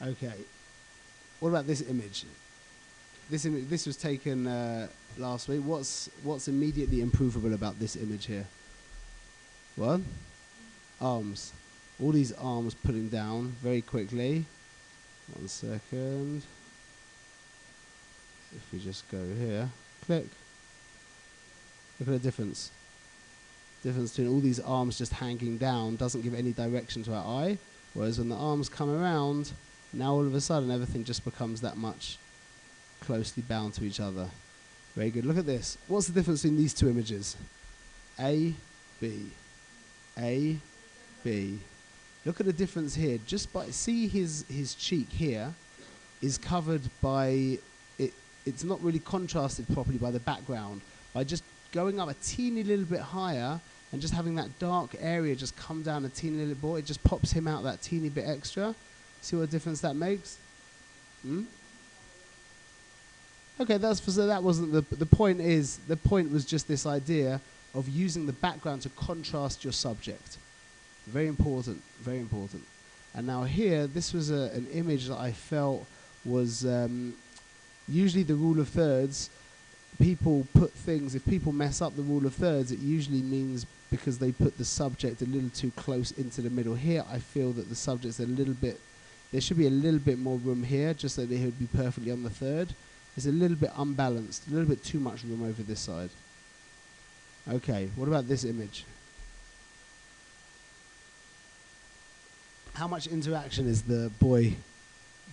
Okay. What about this image? This was taken last week. What's immediately improvable about this image here? What? Arms. All these arms putting down very quickly. 1 second. If we just go here, click. Look at the difference. Difference between all these arms just hanging down doesn't give any direction to our eye, whereas when the arms come around, now all of a sudden everything just becomes that much closely bound to each other. Very good. Look at this. What's the difference between these two images? A, B. A, B. Look at the difference here. Just by see his cheek here is covered by it. It's not really contrasted properly by the background. By just going up a teeny little bit higher and just having that dark area just come down a teeny little bit, it just pops him out that teeny bit extra. See what difference that makes? Okay, so that wasn't the point. The point was just this idea of using the background to contrast your subject. Very important, very important. And now here, this was an image that I felt was usually the rule of thirds. People put things, if people mess up the rule of thirds, it usually means because they put the subject a little too close into the middle. Here, I feel that the subject's a little bit, there should be a little bit more room here, just so that it would be perfectly on the third. It's a little bit unbalanced, a little bit too much room over this side. Okay, what about this image? How much interaction is the boy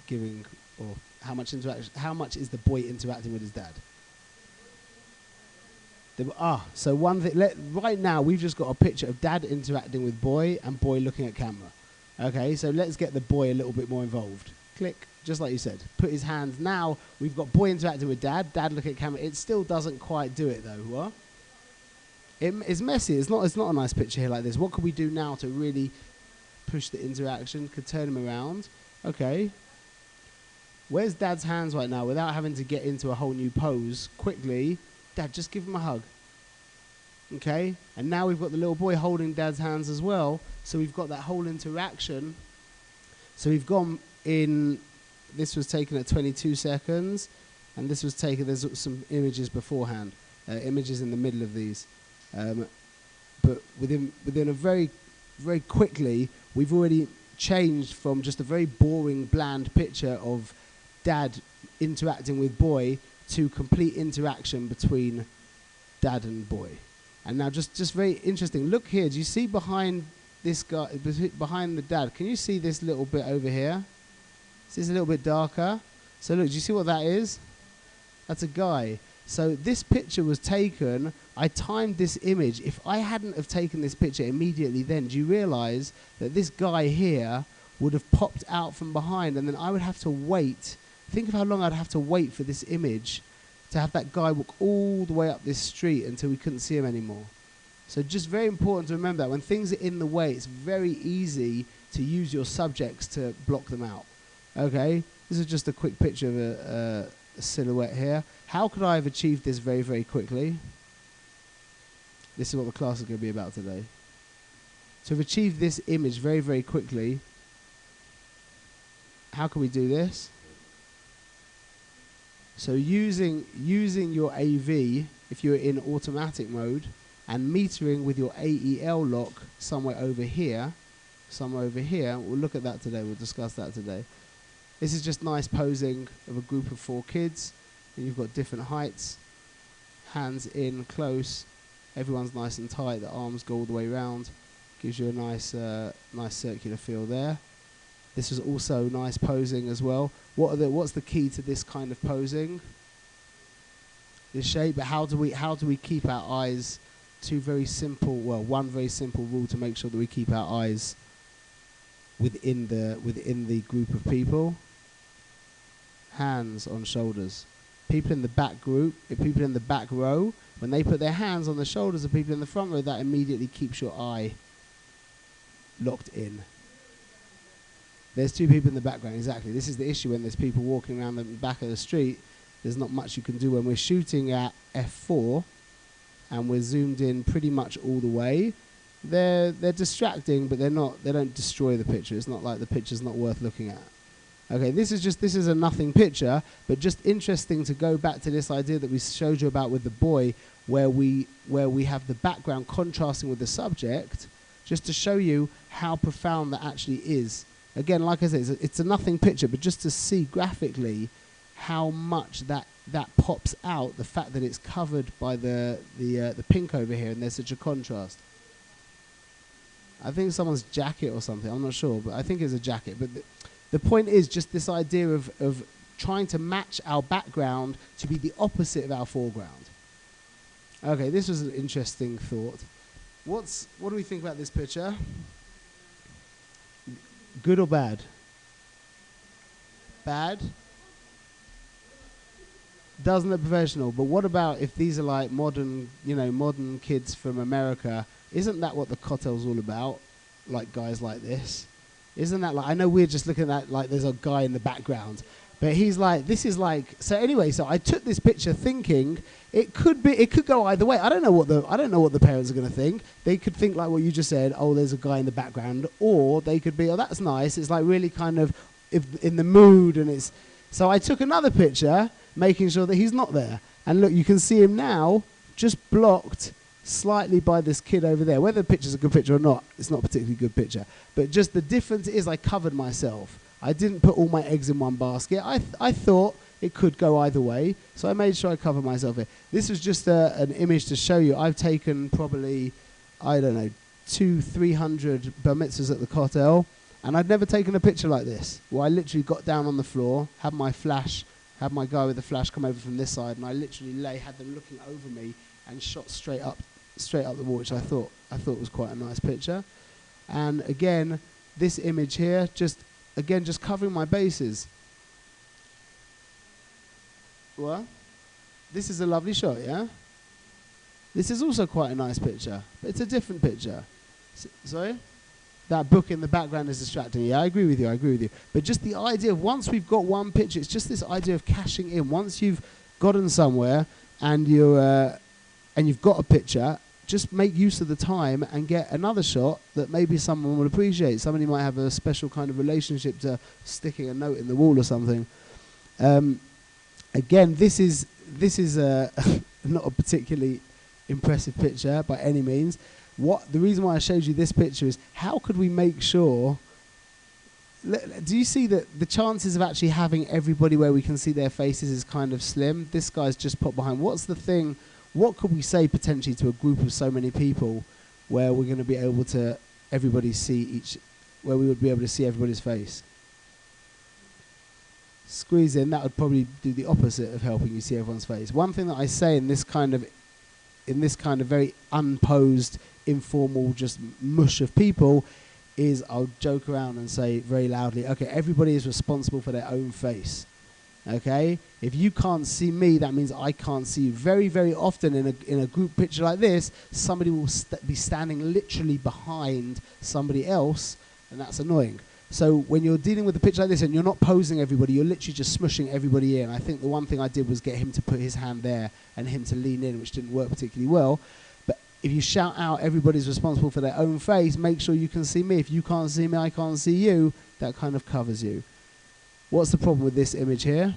giving, or how much is the boy interacting with his dad? So one thing, right now we've just got a picture of dad interacting with boy and boy looking at camera. Okay, so let's get the boy a little bit more involved. Click, just like you said. Put his hands. Now we've got boy interacting with dad looking at camera. It still doesn't quite do it though, what? It's messy. It's not a nice picture here like this. What could we do now to really push the interaction? Could turn him around. Okay. Where's dad's hands right now without having to get into a whole new pose? Quickly, dad, just give him a hug. Okay, and now we've got the little boy holding dad's hands as well, so we've got that whole interaction. So we've gone in, this was taken at 22 seconds, and this was taken, there's some images beforehand, images in the middle of these. But within a very, very quickly, we've already changed from just a very boring, bland picture of dad interacting with boy to complete interaction between dad and boy. And now just very interesting. Look here. Do you see behind this guy, behind the dad? Can you see this little bit over here? This is a little bit darker. So look, do you see what that is? That's a guy. So this picture was taken, I timed this image. If I hadn't have taken this picture immediately then, do you realize that this guy here would have popped out from behind and then I would have to wait. Think of how long I'd have to wait for this image to have that guy walk all the way up this street until we couldn't see him anymore. So just very important to remember that when things are in the way, it's very easy to use your subjects to block them out. Okay, this is just a quick picture of a silhouette here. How could I have achieved this very, very quickly? This is what the class is going to be about today. To have achieved this image very, very quickly, how can we do this? So using your AV, if you're in automatic mode, and metering with your AEL lock somewhere over here, we'll look at that today, we'll discuss that today. This is just nice posing of a group of 4 kids, and you've got different heights, hands in close, everyone's nice and tight, the arms go all the way around, gives you a nice circular feel there. This is also nice posing as well. What's the key to this kind of posing? This shape, but how do we keep our eyes? One very simple rule to make sure that we keep our eyes within the group of people. Hands on shoulders. People in the back group, if people in the back row, when they put their hands on the shoulders of people in the front row, that immediately keeps your eye locked in. There's 2 people in the background, exactly. This is the issue when there's people walking around the back of the street. There's not much you can do when we're shooting at f4 and we're zoomed in pretty much all the way. They're distracting, but they don't destroy the picture. It's not like the picture's not worth looking at. Okay, this is a nothing picture, but just interesting to go back to this idea that we showed you about with the boy, where we have the background contrasting with the subject, just to show you how profound that actually is. Again, like I said, it's a nothing picture, but just to see graphically how much that pops out, the fact that it's covered by the pink over here, and there's such a contrast. I think someone's jacket or something, I'm not sure, but I think it's a jacket. But the point is just this idea of trying to match our background to be the opposite of our foreground. Okay, this was an interesting thought. What do we think about this picture? Good or bad? Bad? Doesn't look professional, but what about if these are like modern kids from America? Isn't that what the Kotel's all about? Like guys like this? Isn't that like, I know we're just looking at like there's a guy in the background, but he's like, this is like, so anyway, so I took this picture thinking it could go either way. I don't know what the parents are going to think. They could think like what you just said, oh, there's a guy in the background, or they could be, oh, that's nice. It's like really kind of in the mood, and it's, so I took another picture making sure that he's not there. And look, you can see him now just blocked slightly by this kid over there. Whether the picture's a good picture or not, it's not a particularly good picture. But just the difference is I covered myself. I didn't put all my eggs in one basket. I thought it could go either way, so I made sure I covered myself here. This was just an image to show you. I've taken probably, I don't know, 200-300 bar mitzvahs at the Kotel, and I'd never taken a picture like this, where I literally got down on the floor, had my guy with the flash come over from this side, and I literally had them looking over me and shot straight up the wall, which I thought was quite a nice picture. And again, this image here, just covering my bases. What? This is a lovely shot, yeah? This is also quite a nice picture, but it's a different picture. Sorry? That book in the background is distracting. Yeah, I agree with you. But just the idea of once we've got one picture, it's just this idea of cashing in. Once you've gotten somewhere and you've got a picture, just make use of the time and get another shot that maybe someone will appreciate. Somebody might have a special kind of relationship to sticking a note in the wall or something. Again, this is not a particularly impressive picture by any means. The reason why I showed you this picture is how could we make sure... Do you see that the chances of actually having everybody where we can see their faces is kind of slim? This guy's just popped behind. What's the thing... What could we say potentially to a group of so many people where we're going to be able to where we would be able to see everybody's face? Squeeze in, that would probably do the opposite of helping you see everyone's face. One thing that I say in this kind of very unposed, informal, just mush of people is I'll joke around and say very loudly, okay, everybody is responsible for their own face. Okay, if you can't see me, that means I can't see you. Very, very often in a group picture like this, somebody will be standing literally behind somebody else, and that's annoying. So when you're dealing with a picture like this and you're not posing everybody, you're literally just smushing everybody in. I think the one thing I did was get him to put his hand there and him to lean in, which didn't work particularly well. But if you shout out everybody's responsible for their own face, make sure you can see me. If you can't see me, I can't see you. That kind of covers you. What's the problem with this image here?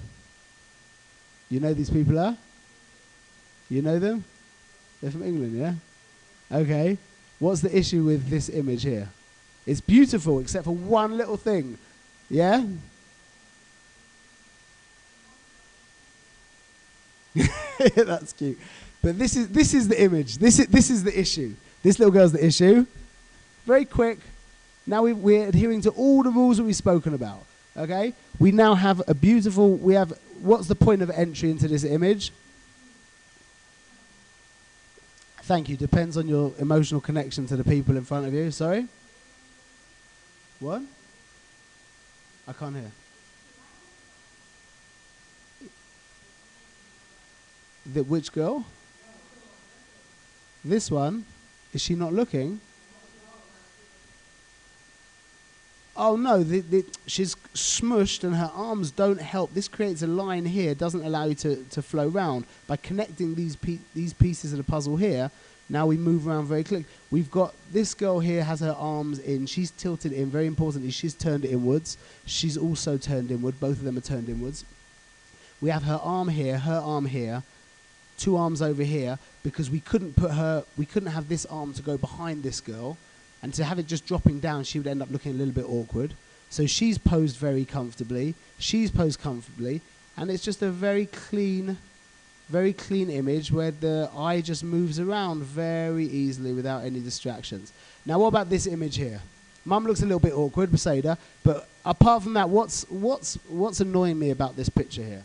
You know these people are? You know them? They're from England, yeah? Okay. What's the issue with this image here? It's beautiful, except for one little thing. Yeah? That's cute. But this is the image. This is the issue. This little girl's the issue. Very quick. Now we're adhering to all the rules that we've spoken about. Okay? We now have a beautiful, what's the point of entry into this image? Thank you. Depends on your emotional connection to the people in front of you. Sorry? What? I can't hear. Which girl? This one? Is she not looking? Oh no, she's smushed and her arms don't help. This creates a line here, doesn't allow you to flow round. By connecting these pieces of the puzzle here, Now we move around very quick. We've got this girl here has her arms in. She's tilted in. Very importantly, she's turned inwards. She's also turned inward. Both of them are turned inwards. We have her arm here, 2 arms over here, because we couldn't have this arm to go behind this girl, and to have it just dropping down, she would end up looking a little bit awkward. So she's posed very comfortably. She's posed comfortably, and it's just a very clean image where the eye just moves around very easily without any distractions. Now, what about this image here? Mum looks a little bit awkward, Beseda, but apart from that, what's annoying me about this picture here?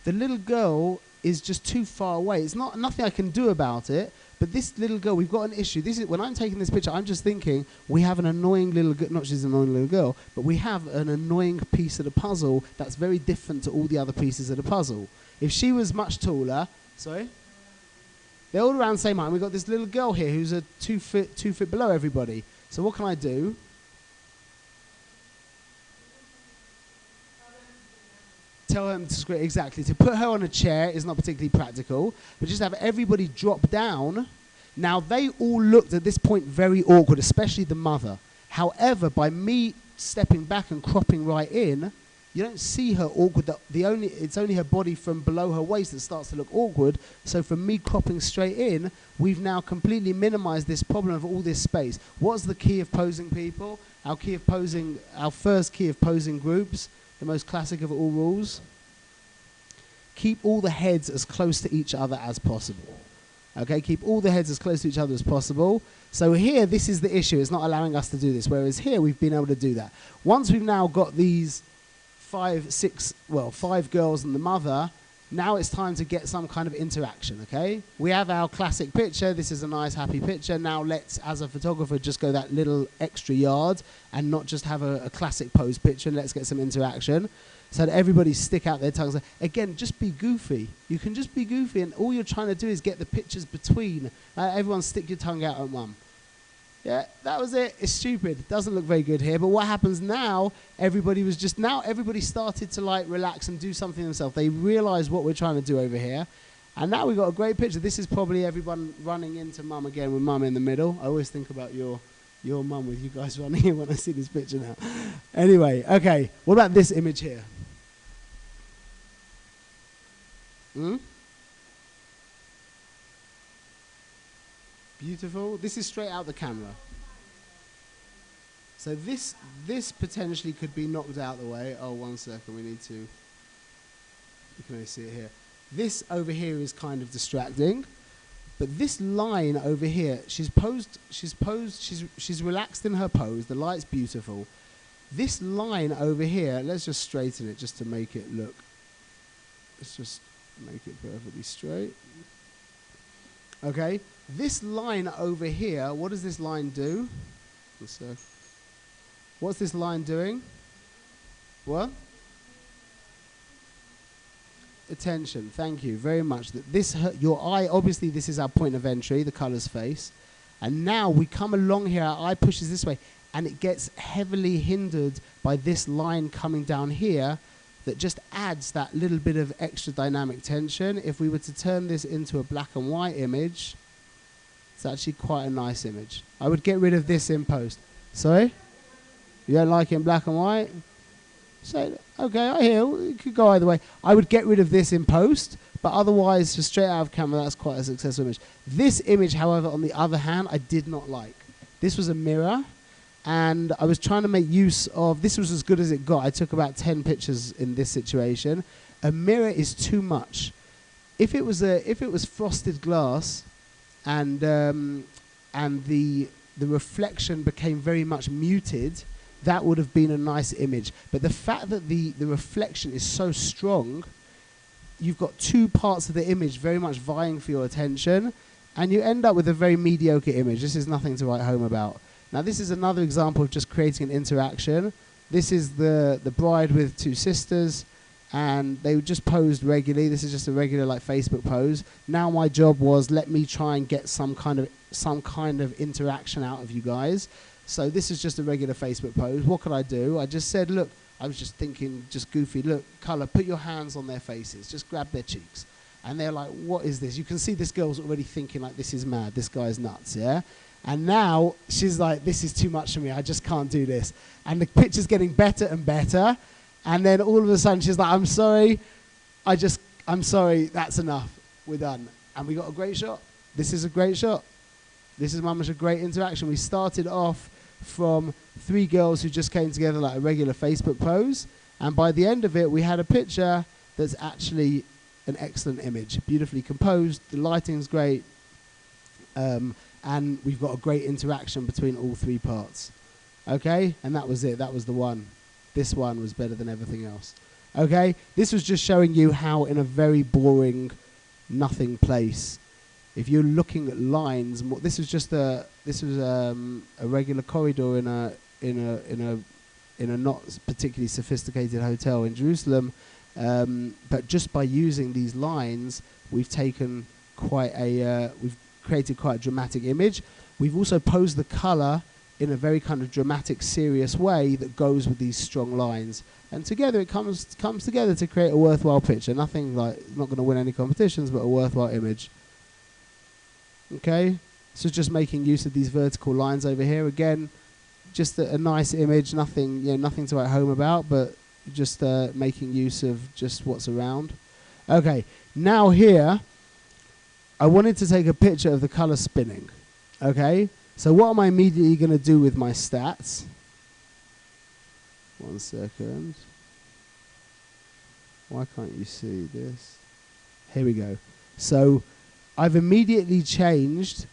The little girl is just too far away. It's nothing I can do about it, but this little girl, we've got an issue. When I'm taking this picture, I'm just thinking we have an annoying little girl, not she's an annoying little girl, but we have an annoying piece of the puzzle that's very different to all the other pieces of the puzzle. If she was much taller, sorry? They're all around the same height. We've got this little girl here who's 2 feet below everybody. So what can I do? Tell them to exactly. To put her on a chair is not particularly practical, but just have everybody drop down. Now, they all looked at this point very awkward, especially the mother. However, by me stepping back and cropping right in, you don't see her awkward. It's only her body from below her waist that starts to look awkward. So from me cropping straight in, we've now completely minimized this problem of all this space. What's the key of posing, people? Our first key of posing groups, the most classic of all rules: keep all the heads as close to each other as possible. Okay, keep all the heads as close to each other as possible. So here, this is the issue. It's not allowing us to do this, whereas here, we've been able to do that. Once we've now got these 5 girls and the mother, now it's time to get some kind of interaction, okay? We have our classic picture. This is a nice, happy picture. Now let's, as a photographer, just go that little extra yard and not just have a classic pose picture. Let's get some interaction. So that everybody stick out their tongues. Again, just be goofy. You can just be goofy, and all you're trying to do is get the pictures between. Everyone stick your tongue out at Mum. Yeah, that was it. It's stupid. It doesn't look very good here. But what happens now, everybody started to like relax and do something themselves. They realized what we're trying to do over here. And now we've got a great picture. This is probably everyone running into Mum again with Mum in the middle. I always think about your Mum with you guys running in when I see this picture now. Anyway, okay. What about this image here? Beautiful. This is straight out the camera. So this potentially could be knocked out the way. Oh, 1 second. We can only see it here. This over here is kind of distracting. But this line over here, she's relaxed in her pose. The light's beautiful. This line over here, let's just straighten it just to make it look. Let's just make it perfectly straight. Okay. This line over here, what does this line do? What's this line doing? What? Attention. Thank you very much. Your eye, obviously this is our point of entry, the color's face. And now we come along here, our eye pushes this way, and it gets heavily hindered by this line coming down here that just adds that little bit of extra dynamic tension. If we were to turn this into a black and white image, it's actually quite a nice image. I would get rid of this in post. Sorry? You don't like it in black and white? So, okay, I hear. It could go either way. I would get rid of this in post, but otherwise, for straight out of camera, that's quite a successful image. This image, however, on the other hand, I did not like. This was a mirror, and I was trying to make use of, this was as good as it got. I took about 10 pictures in this situation. A mirror is too much. If it was frosted glass, and the reflection became very much muted, that would have been a nice image. But the fact that the reflection is so strong, you've got 2 parts of the image very much vying for your attention, and you end up with a very mediocre image. This is nothing to write home about. Now, this is another example of just creating an interaction. This is the bride with 2 sisters, and they just posed regularly. This is just a regular like Facebook pose. Now my job was, let me try and get some kind of interaction out of you guys. So this is just a regular Facebook pose. What could I do? I just said, look, I was just thinking, just goofy, look, colour, put your hands on their faces, just grab their cheeks. And they're like, what is this? You can see this girl's already thinking like, this is mad, this guy's nuts, yeah? And now she's like, this is too much for me, I just can't do this. And the picture's getting better and better. And then all of a sudden she's like, I'm sorry, I'm sorry, that's enough, we're done. And we got a great shot. This is a great shot. This is much a great interaction. We started off from 3 girls who just came together like a regular Facebook pose. And by the end of it, we had a picture that's actually an excellent image, beautifully composed, the lighting's great, and we've got a great interaction between all 3 parts. Okay, and that was it, that was the one. This one was better than everything else. Okay, this was just showing you how in a very boring, nothing place, if you're looking at lines, this was a regular corridor in a not particularly sophisticated hotel in Jerusalem. But just by using these lines, we've taken we've created quite a dramatic image. We've also posed the colour in a very kind of dramatic, serious way that goes with these strong lines. And together it comes together to create a worthwhile picture. Nothing like, not going to win any competitions, but a worthwhile image. Okay, so just making use of these vertical lines over here. Again, just a nice image, nothing to write home about, but just making use of just what's around. Okay, now here, I wanted to take a picture of the color spinning. Okay, so what am I immediately going to do with my stats? 1 second. Why can't you see this? Here we go. So I've immediately changed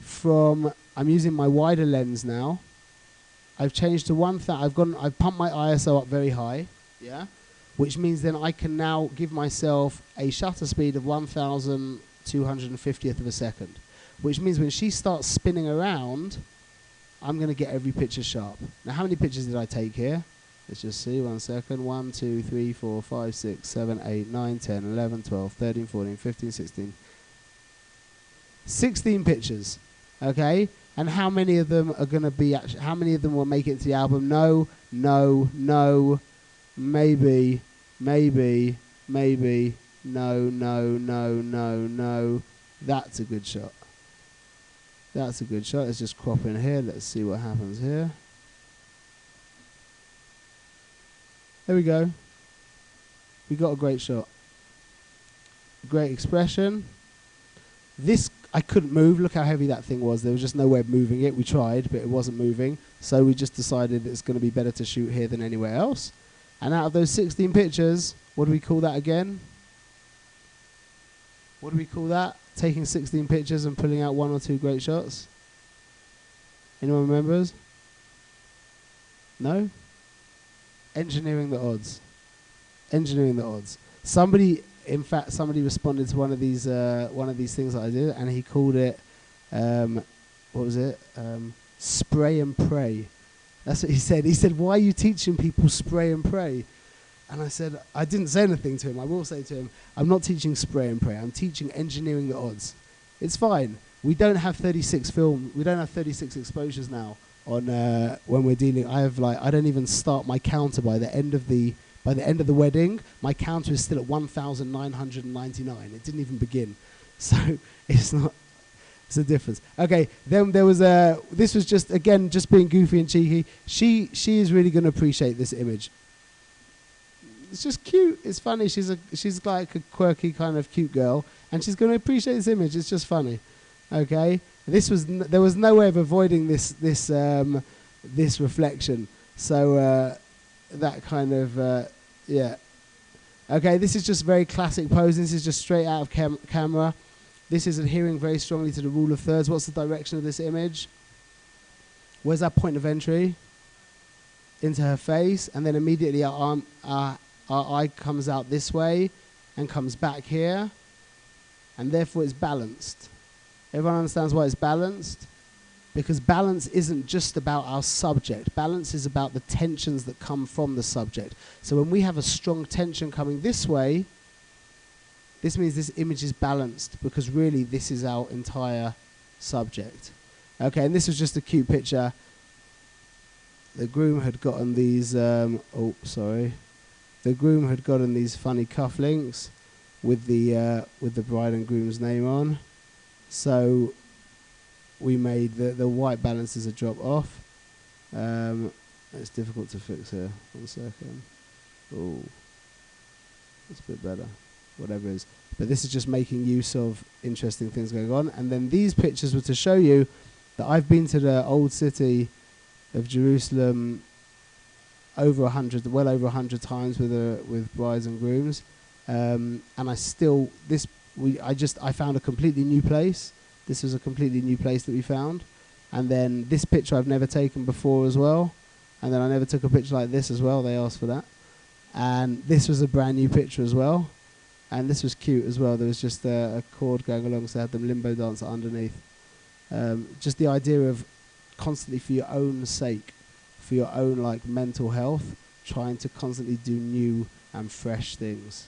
from, I'm using my wider lens now. I've changed to 1,000. I've pumped my ISO up very high, yeah, which means then I can now give myself a shutter speed of 1,250th of a second, which means when she starts spinning around, I'm going to get every picture sharp. Now, how many pictures did I take here? Let's just see, 1 second. 1, 2, 3, 4, 5, 6, 7, 8, 9, 10, 11, 12, 13, 14, 15, 16. 16 pictures, okay? And how many of them are going to be, how many of them will make it to the album? No, no, no, maybe, maybe, maybe, no, no, no, no, no. That's a good shot. That's a good shot. Let's just crop in here. Let's see what happens here. There we go. We got a great shot. Great expression. This, I couldn't move. Look how heavy that thing was. There was just no way of moving it. We tried, but it wasn't moving. So we just decided it's going to be better to shoot here than anywhere else. And out of those 16 pictures, what do we call that again? What do we call that? Taking 16 pictures and pulling out 1 or 2 great shots? Anyone remembers? No? Engineering the odds. Engineering the odds. Somebody, in fact, somebody responded to one of these things that I did, and he called it, what was it? Spray and pray. That's what he said. He said, why are you teaching people spray and pray? And I said, I didn't say anything to him. I will say to him, I'm not teaching spray and pray. I'm teaching engineering the odds. It's fine. We don't have 36 we don't have 36 exposures now on when we're dealing. I don't even start my counter by the end of the wedding. My counter is still at 1,999. It didn't even begin. So it's a difference. Okay, then there was this was just, again, just being goofy and cheeky. She is really going to appreciate this image. It's just cute. It's funny. She's like a quirky kind of cute girl, and she's going to appreciate this image. It's just funny. Okay, there was no way of avoiding this reflection. So that kind of yeah. Okay, this is just very classic posing. This is just straight out of camera. This is adhering very strongly to the rule of thirds. What's the direction of this image? Where's our point of entry? Into her face, and then immediately our eye comes out this way and comes back here, and therefore it's balanced. Everyone understands why it's balanced? Because balance isn't just about our subject. Balance is about the tensions that come from the subject. So when we have a strong tension coming this way, this means this image is balanced, because really this is our entire subject. Okay, and this was just a cute picture. the groom had gotten these. Oh, sorry. The groom had gotten these funny cufflinks with the bride and groom's name on. So we made the white balances a drop off. It's difficult to fix here. 1 second. Oh, that's a bit better. Whatever it is. But this is just making use of interesting things going on. And then these pictures were to show you that I've been to the old city of Jerusalem well over 100 times with brides and grooms, and I found a completely new place. This was a completely new place that we found, and then this picture I've never taken before as well, and then I never took a picture like this as well. They asked for that, and this was a brand new picture as well, and this was cute as well. There was just a cord going along, so I had them limbo dancer underneath. Just the idea of constantly, for your own sake, for your own like mental health, trying to constantly do new and fresh things.